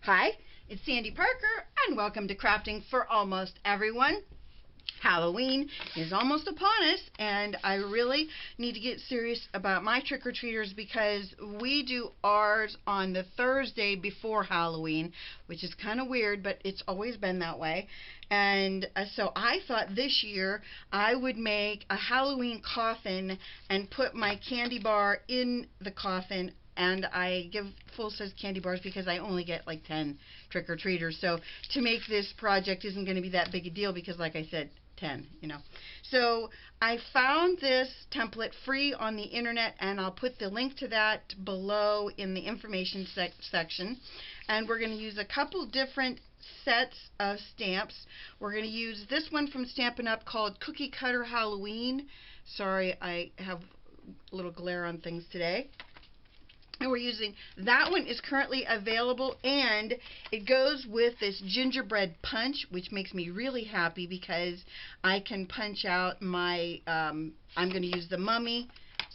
Hi, it's Sandy Parker, and welcome to Crafting for Almost Everyone. Halloween is almost upon us, and I really need to get serious about my trick-or-treaters because we do ours on the Thursday before Halloween, which is kind of weird, but it's always been that way. And so I thought this year I would make a Halloween coffin and put my candy bar in the coffin. And I give full-size candy bars because I only get like 10 trick-or-treaters. So to make this project isn't going to be that big a deal because, like I said, 10, you know. So I found this template free on the internet, and I'll put the link to that below in the information section. And we're going to use a couple different sets of stamps. We're going to use this one from Stampin' Up! Called Cookie Cutter Halloween. Sorry, I have a little glare on things today. And we're using that one is currently available, and it goes with this gingerbread punch, which makes me really happy because I can punch out my I'm going to use the mummy.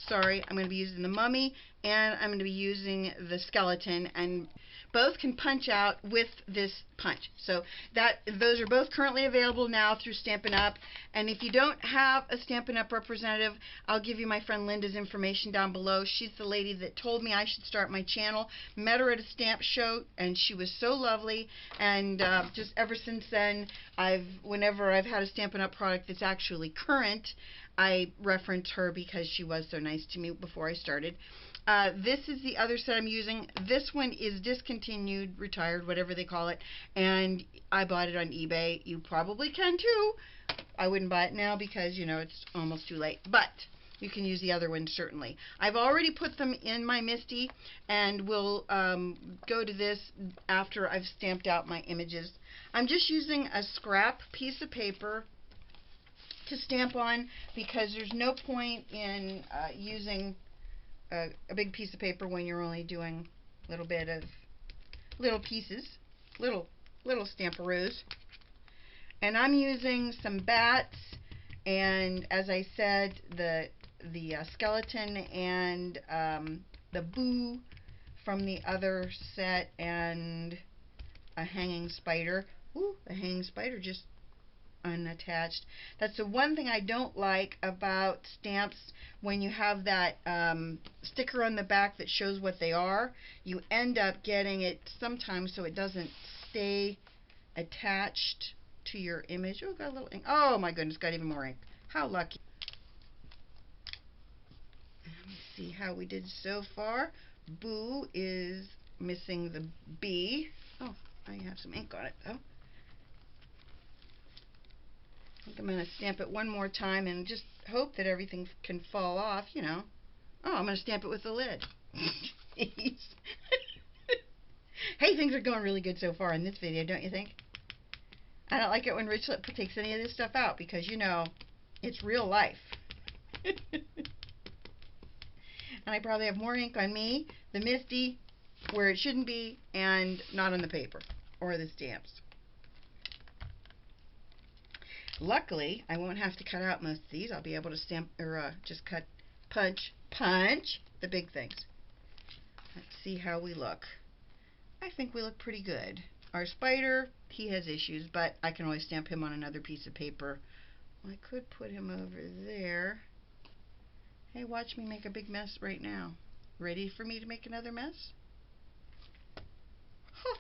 Sorry, I'm going to be using the mummy, and I'm going to be using the skeleton, and both can punch out with this punch. So those are both currently available now through Stampin' Up! And if you don't have a Stampin' Up! Representative, I'll give you my friend Linda's information down below. She's the lady that told me I should start my channel. Met her at a stamp show, and she was so lovely. And just ever since then, whenever I've had a Stampin' Up! Product that's actually current, I reference her because she was so nice to me before I started. This is the other set I'm using. This one is discontinued, retired, whatever they call it, and I bought it on eBay. You probably can too. I wouldn't buy it now because, you know, it's almost too late, but you can use the other one certainly. I've already put them in my MISTI, and we'll go to this after I've stamped out my images. I'm just using a scrap piece of paper to stamp on because there's no point in using a big piece of paper when you're only doing a little bit of little pieces, little stamperoos. And I'm using some bats, and as I said, the skeleton and the boo from the other set, and a hanging spider. Ooh, the hanging spider just unattached. That's the one thing I don't like about stamps when you have that sticker on the back that shows what they are. You end up getting it sometimes so it doesn't stay attached to your image. Oh, got a little ink. Oh my goodness, got even more ink. How lucky. Let me see how we did so far. Boo is missing the B. Oh, I have some ink on it though. I think I'm going to stamp it one more time and just hope that everything can fall off, you know. Oh, I'm going to stamp it with the lid. Hey, things are going really good so far in this video, don't you think? I don't like it when Richlet takes any of this stuff out because, you know, it's real life. And I probably have more ink on me, the MISTI, where it shouldn't be, and not on the paper or the stamps. Luckily, I won't have to cut out most of these. I'll be able to stamp, or just punch the big things. Let's see how we look. I think we look pretty good. Our spider, he has issues, but I can always stamp him on another piece of paper. I could put him over there. Hey, watch me make a big mess right now. Ready for me to make another mess? Huh.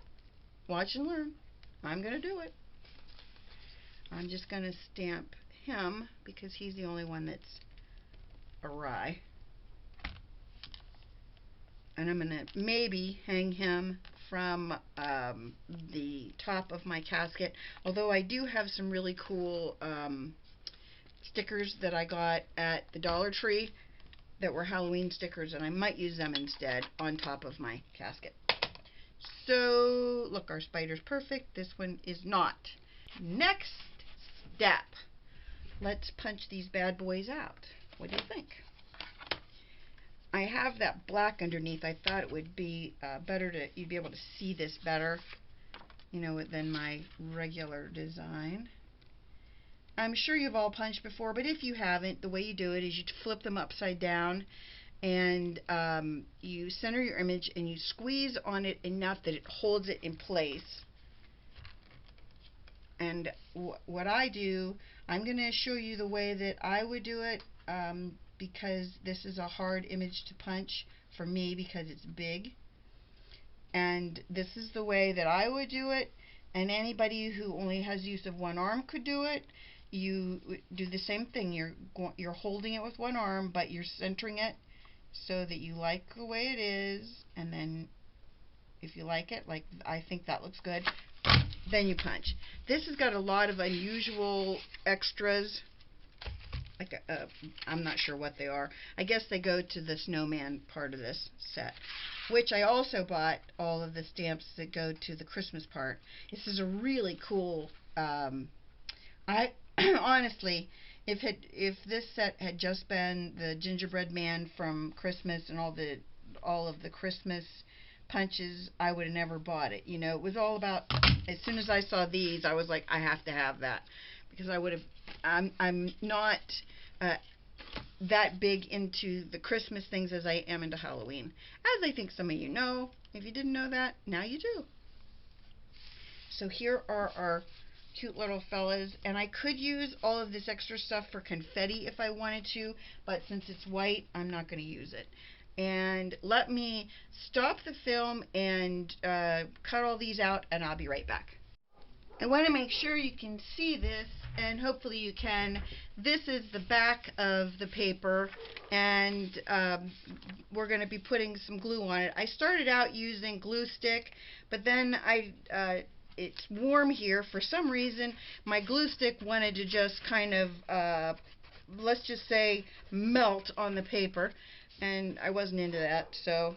Watch and learn. I'm going to do it. I'm just going to stamp him because he's the only one that's awry. And I'm going to maybe hang him from the top of my casket. Although I do have some really cool stickers that I got at the Dollar Tree that were Halloween stickers, and I might use them instead on top of my casket. So, look, our spider's perfect. This one is not. Next step. Let's punch these bad boys out. What do you think? I have that black underneath. I thought it would be better to, you'd be able to see this better, you know, than my regular design. I'm sure you've all punched before, but if you haven't, the way you do it is you flip them upside down and you center your image and you squeeze on it enough that it holds it in place. And what I do, I'm going to show you the way that I would do it, because this is a hard image to punch for me because it's big. And this is the way that I would do it, and anybody who only has use of one arm could do it. You do the same thing. You're holding it with one arm, but you're centering it so that you like the way it is, and then if you like it, like I think that looks good, then you punch. This has got a lot of unusual extras. Like I'm not sure what they are. I guess they go to the snowman part of this set, which I also bought all of the stamps that go to the Christmas part. This is a really cool. I honestly, if this set had just been the gingerbread man from Christmas and all of the Christmas punches, I would have never bought it. You know, it was all about. As soon as I saw these, I was like, I have to have that, because I would have. I'm not that big into the Christmas things as I am into Halloween, as I think some of you know. If you didn't know that, now you do. So here are our cute little fellas, and I could use all of this extra stuff for confetti if I wanted to, but since it's white, I'm not going to use it. And let me stop the film and cut all these out, and I'll be right back. I want to make sure you can see this, and hopefully you can. This is the back of the paper, and we're going to be putting some glue on it. I started out using glue stick, but then it's warm here. For some reason, my glue stick wanted to just kind of, let's just say, melt on the paper, and I wasn't into that. So,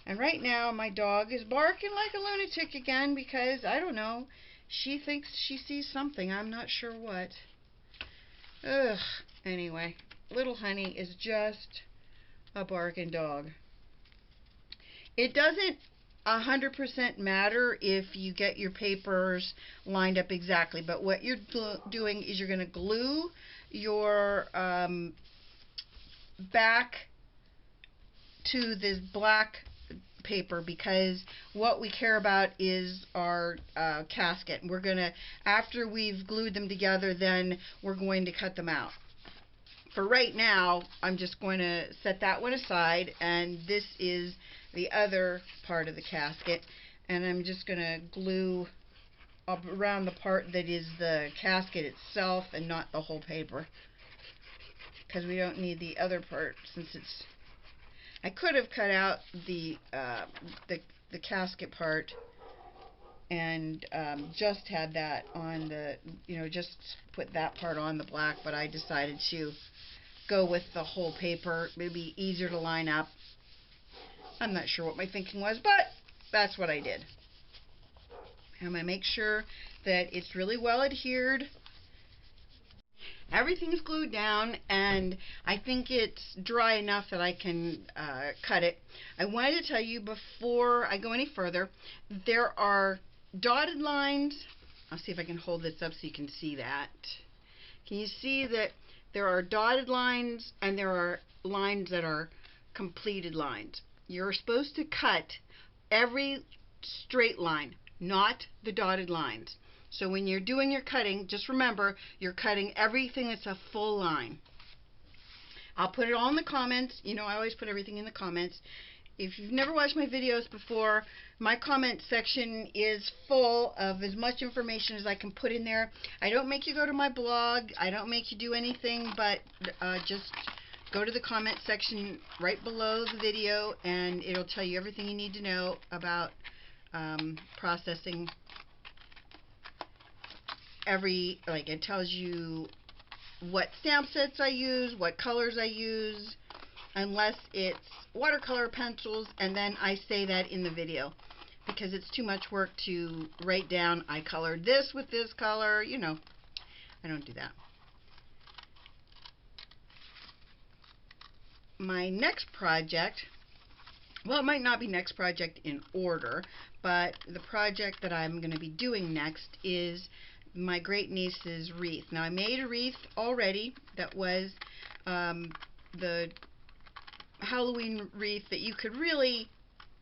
and right now my dog is barking like a lunatic again because, I don't know, she thinks she sees something. I'm not sure what. Ugh. Anyway, little honey is just a barking dog. It doesn't 100% matter if you get your papers lined up exactly, but what you're doing is you're going to glue your back to this black paper, because what we care about is our casket. We're gonna, after we've glued them together, then we're going to cut them out. For right now, I'm just going to set that one aside, and this is the other part of the casket, and I'm just going to glue up around the part that is the casket itself and not the whole paper, because we don't need the other part since it's. I could have cut out the casket part and just had that on the, just put that part on the black, but I decided to go with the whole paper. It'd be easier to line up. I'm not sure what my thinking was, but that's what I did. I'm going to make sure that it's really well adhered. Everything's glued down, and I think it's dry enough that I can cut it. I wanted to tell you before I go any further, there are dotted lines. I'll see if I can hold this up so you can see that. Can you see that there are dotted lines and there are lines that are completed lines? You're supposed to cut every straight line, not the dotted lines. So when you're doing your cutting, just remember, you're cutting everything that's a full line. I'll put it all in the comments. You know, I always put everything in the comments. If you've never watched my videos before, my comment section is full of as much information as I can put in there. I don't make you go to my blog. I don't make you do anything, but just go to the comment section right below the video, and it'll tell you everything you need to know about processing. It tells you what stamp sets I use, what colors I use, unless it's watercolor pencils, and then I say that in the video because it's too much work to write down, I colored this with this color, I don't do that. My next project, well, it might not be next project in order, but the project that I'm going to be doing next is my great niece's wreath. Now, I made a wreath already that was the Halloween wreath that you could really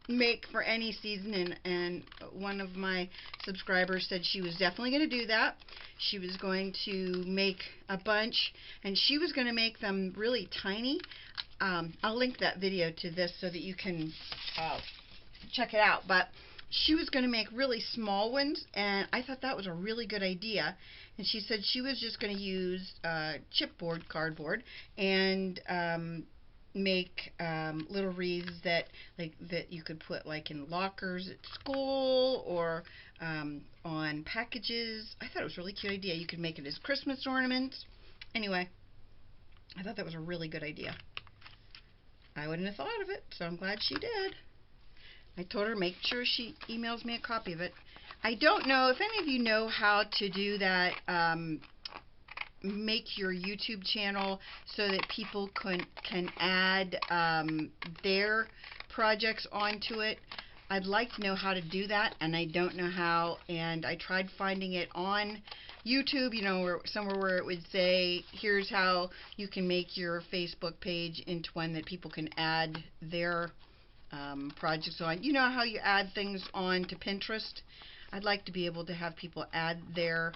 make for any season, and one of my subscribers said she was definitely going to do that. She was going to make a bunch, and she was going to make them really tiny. I'll link that video to this so that you can check it out, but she was going to make really small ones, and I thought that was a really good idea. And she said she was just going to use chipboard cardboard and make little wreaths that you could put like in lockers at school or on packages. I thought it was a really cute idea. You could make it as Christmas ornaments. Anyway, I thought that was a really good idea. I wouldn't have thought of it, so I'm glad she did. I told her make sure she emails me a copy of it. I don't know if any of you know how to do that, make your YouTube channel so that people can add their projects onto it. I'd like to know how to do that, and I don't know how, and I tried finding it on YouTube, you know, or somewhere where it would say, here's how you can make your Facebook page into one that people can add their projects on. You know how you add things on to Pinterest? I'd like to be able to have people add their,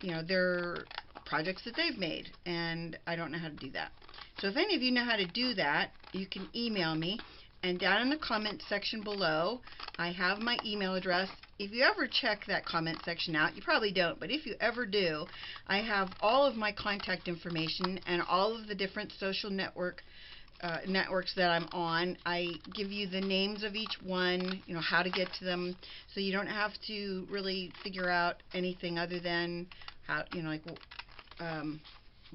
you know, their projects that they've made, and I don't know how to do that. So if any of you know how to do that, you can email me, and down in the comment section below, I have my email address. If you ever check that comment section out, you probably don't, but if you ever do, I have all of my contact information and all of the different social networks that I'm on. I give you the names of each one, you know, how to get to them, so you don't have to really figure out anything other than how, you know, like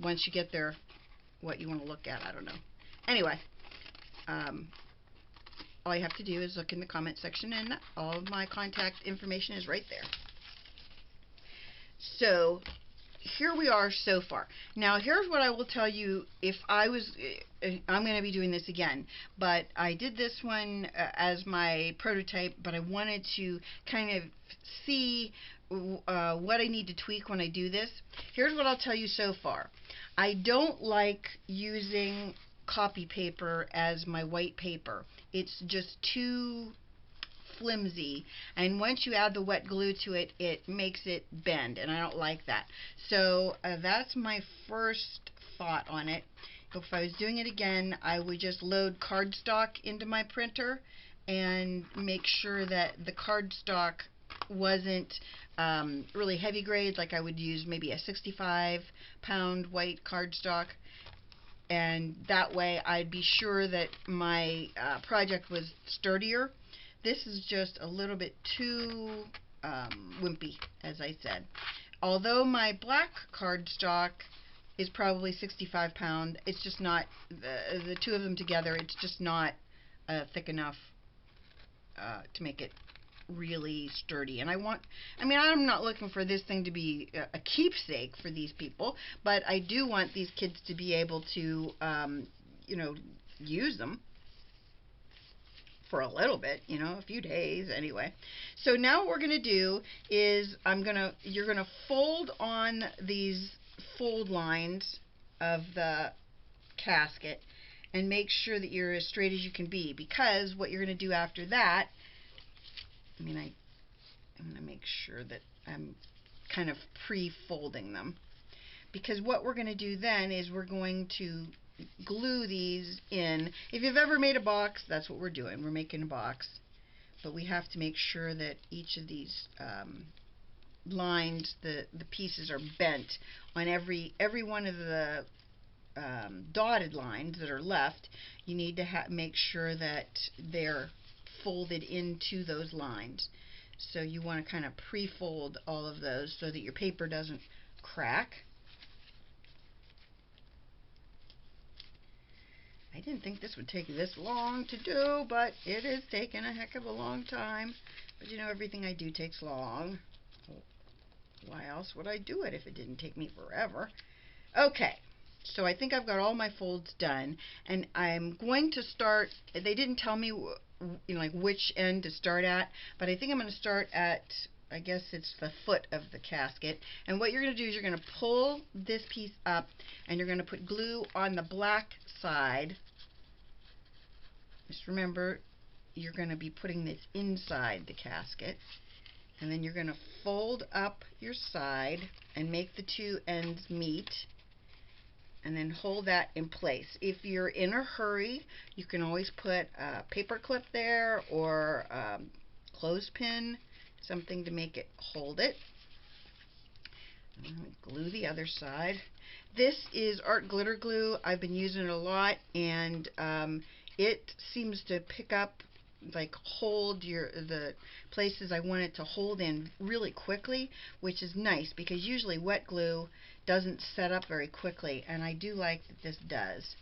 once you get there, what you want to look at. I don't know. Anyway, all you have to do is look in the comment section, and all of my contact information is right there. So here we are so far. Now here's what I will tell you. If I was, I'm going to be doing this again, but I did this one as my prototype, but I wanted to kind of see what I need to tweak when I do this. Here's what I'll tell you so far. I don't like using copy paper as my white paper. It's just too flimsy, and once you add the wet glue to it, it makes it bend, and I don't like that. So that's my first thought on it. If I was doing it again, I would just load cardstock into my printer and make sure that the cardstock wasn't really heavy grade, like I would use maybe a 65-pound white cardstock, and that way I'd be sure that my project was sturdier. This is just a little bit too wimpy, as I said. Although my black cardstock is probably 65 pound, it's just not, the two of them together, it's just not thick enough to make it really sturdy. And I'm not looking for this thing to be a keepsake for these people, but I do want these kids to be able to, you know, use them for a little bit, you know, a few days anyway. So now what we're going to do is you're going to fold on these fold lines of the casket and make sure that you're as straight as you can be, because what you're going to do after that, I'm going to make sure that I'm kind of pre-folding them, because what we're going to do then is we're going to glue these in. If you've ever made a box, that's what we're doing. We're making a box, but we have to make sure that each of these lines, the pieces are bent on every one of the dotted lines that are left. You need to make sure that they're folded into those lines. So you want to kind of pre-fold all of those so that your paper doesn't crack. I didn't think this would take this long to do, but it is taking a heck of a long time. But you know, everything I do takes long. Why else would I do it if it didn't take me forever? Okay, so I think I've got all my folds done, and I'm going to start. They didn't tell me, you know, like which end to start at, but I think I'm going to start at, I guess it's the foot of the casket. And what you're going to do is you're going to pull this piece up, and you're going to put glue on the black side Just remember, you're going to be putting this inside the casket, and then you're going to fold up your side and make the two ends meet, and then hold that in place. If you're in a hurry, you can always put a paper clip there or a clothespin, something to make it hold it. Glue the other side. This is art glitter glue. I've been using it a lot, and it seems to pick up, like hold the places I want it to hold in really quickly, which is nice because usually wet glue doesn't set up very quickly, and I do like that this does.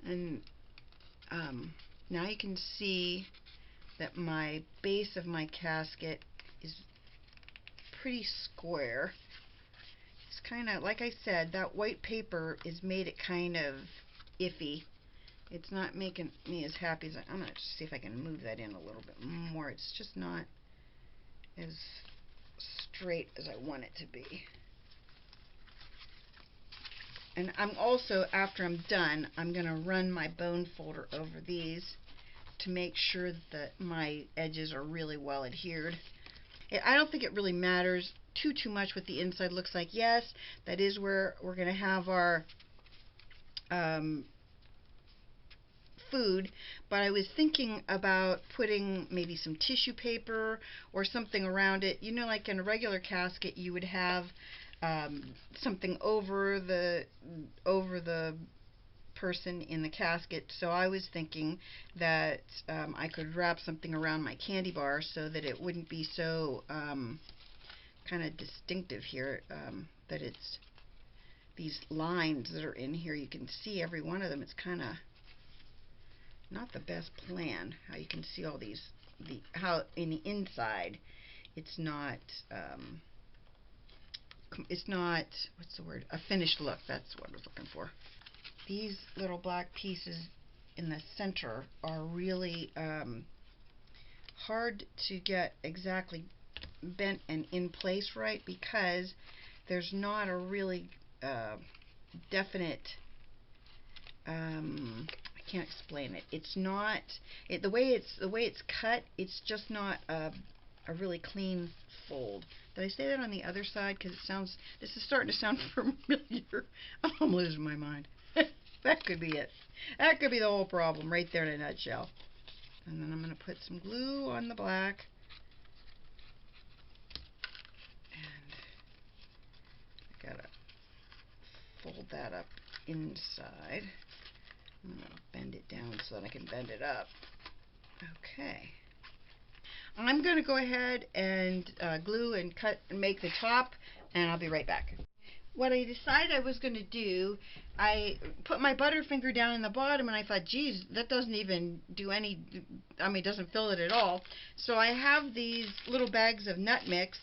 And now you can see that my base of my casket is pretty square. It's kind of, like I said, that white paper has made it kind of iffy. It's not making me as happy as I'm going to see if I can move that in a little bit more. It's just not as straight as I want it to be. And I'm also, after I'm done, I'm going to run my bone folder over these to make sure that my edges are really well adhered. I don't think it really matters too much what the inside looks like. Yes, that is where we're going to have our food, but I was thinking about putting maybe some tissue paper or something around it. You know, like in a regular casket, you would have something over the person in the casket. So I was thinking that I could wrap something around my candy bar so that it wouldn't be so kind of distinctive here, that it's these lines that are in here. You can see every one of them. It's kind of not the best plan, how you can see all these, how in the inside it's not what's the word, a finished look. That's what I was looking for. These little black pieces in the center are really hard to get exactly bent and in place right, because there's not a really definite, I can't explain it. It's not the way it's cut. It's just not a really clean fold. Did I say that on the other side? Because this is starting to sound familiar. I'm losing my mind. That could be it. That could be the whole problem right there in a nutshell. And then I'm going to put some glue on the black. And I got to fold that up inside. I'm going to bend it down so that I can bend it up. Okay. I'm going to go ahead and glue and cut and make the top, and I'll be right back. What I decided I was going to do, I put my Butterfinger down in the bottom, and I thought, geez, that doesn't even do any, it doesn't fill it at all. So I have these little bags of nut mix,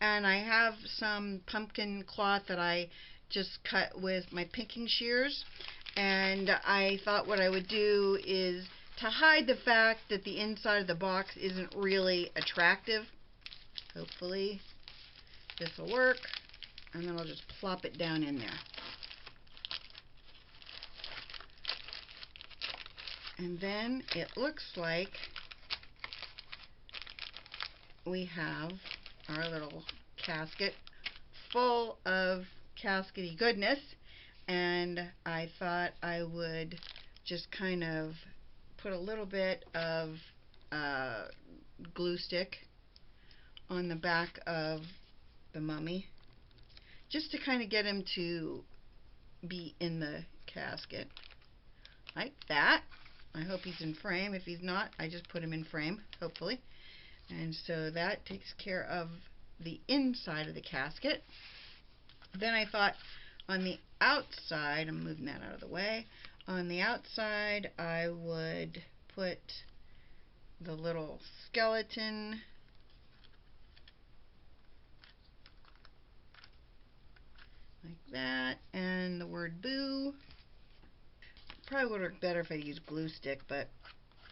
and I have some pumpkin cloth that I just cut with my pinking shears. And I thought what I would do is to hide the fact that the inside of the box isn't really attractive. Hopefully this will work. And then I'll just plop it down in there. And then it looks like we have our little casket full of caskety goodness. And I thought I would just kind of put a little bit of glue stick on the back of the mummy, just to kind of get him to be in the casket, like that. I hope he's in frame. If he's not, I just put him in frame, hopefully. And so that takes care of the inside of the casket. Then I thought on the outside, I'm moving that out of the way, on the outside I would put the little skeleton like that, and the word boo. Probably would work better if I used glue stick, but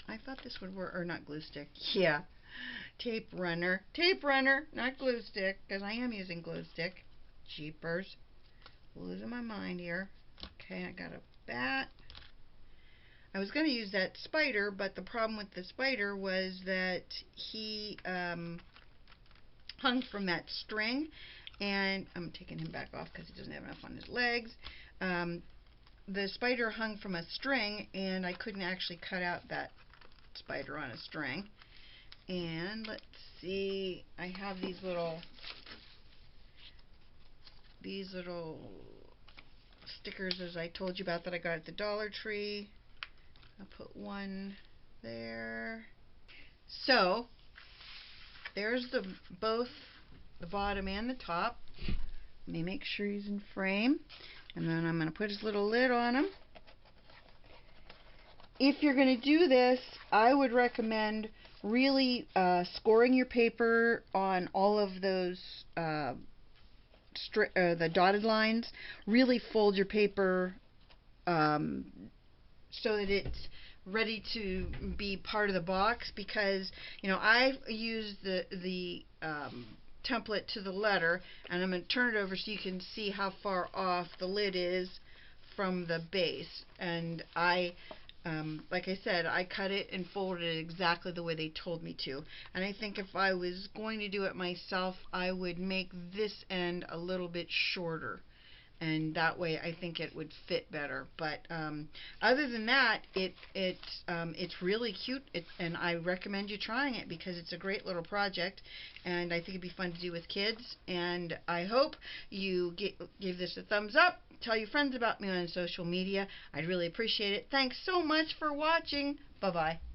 I thought this would work, or not glue stick, yeah, tape runner, not glue stick, because I am using glue stick. Jeepers, losing my mind here. Okay, I got a bat. I was going to use that spider, but the problem with the spider was that he hung from that string, and I'm taking him back off because he doesn't have enough on his legs. The spider hung from a string, and I couldn't actually cut out that spider on a string. And let's see, I have these little stickers, as I told you about, that I got at the Dollar Tree. I'll put one there. So there's both the bottom and the top. Let me make sure he's in frame, and then I'm going to put his little lid on him. If you're going to do this, I would recommend really scoring your paper on all of those the dotted lines. Really fold your paper so that it's ready to be part of the box, because I used the template to the letter, and I'm going to turn it over so you can see how far off the lid is from the base. And like I said, I cut it and folded it exactly the way they told me to. And I think if I was going to do it myself, I would make this end a little bit shorter, and that way I think it would fit better. But other than that, it's really cute, and I recommend you trying it because it's a great little project, and I think it'd be fun to do with kids. And I hope you give this a thumbs up. Tell your friends about me on social media. I'd really appreciate it. Thanks so much for watching. Bye-bye.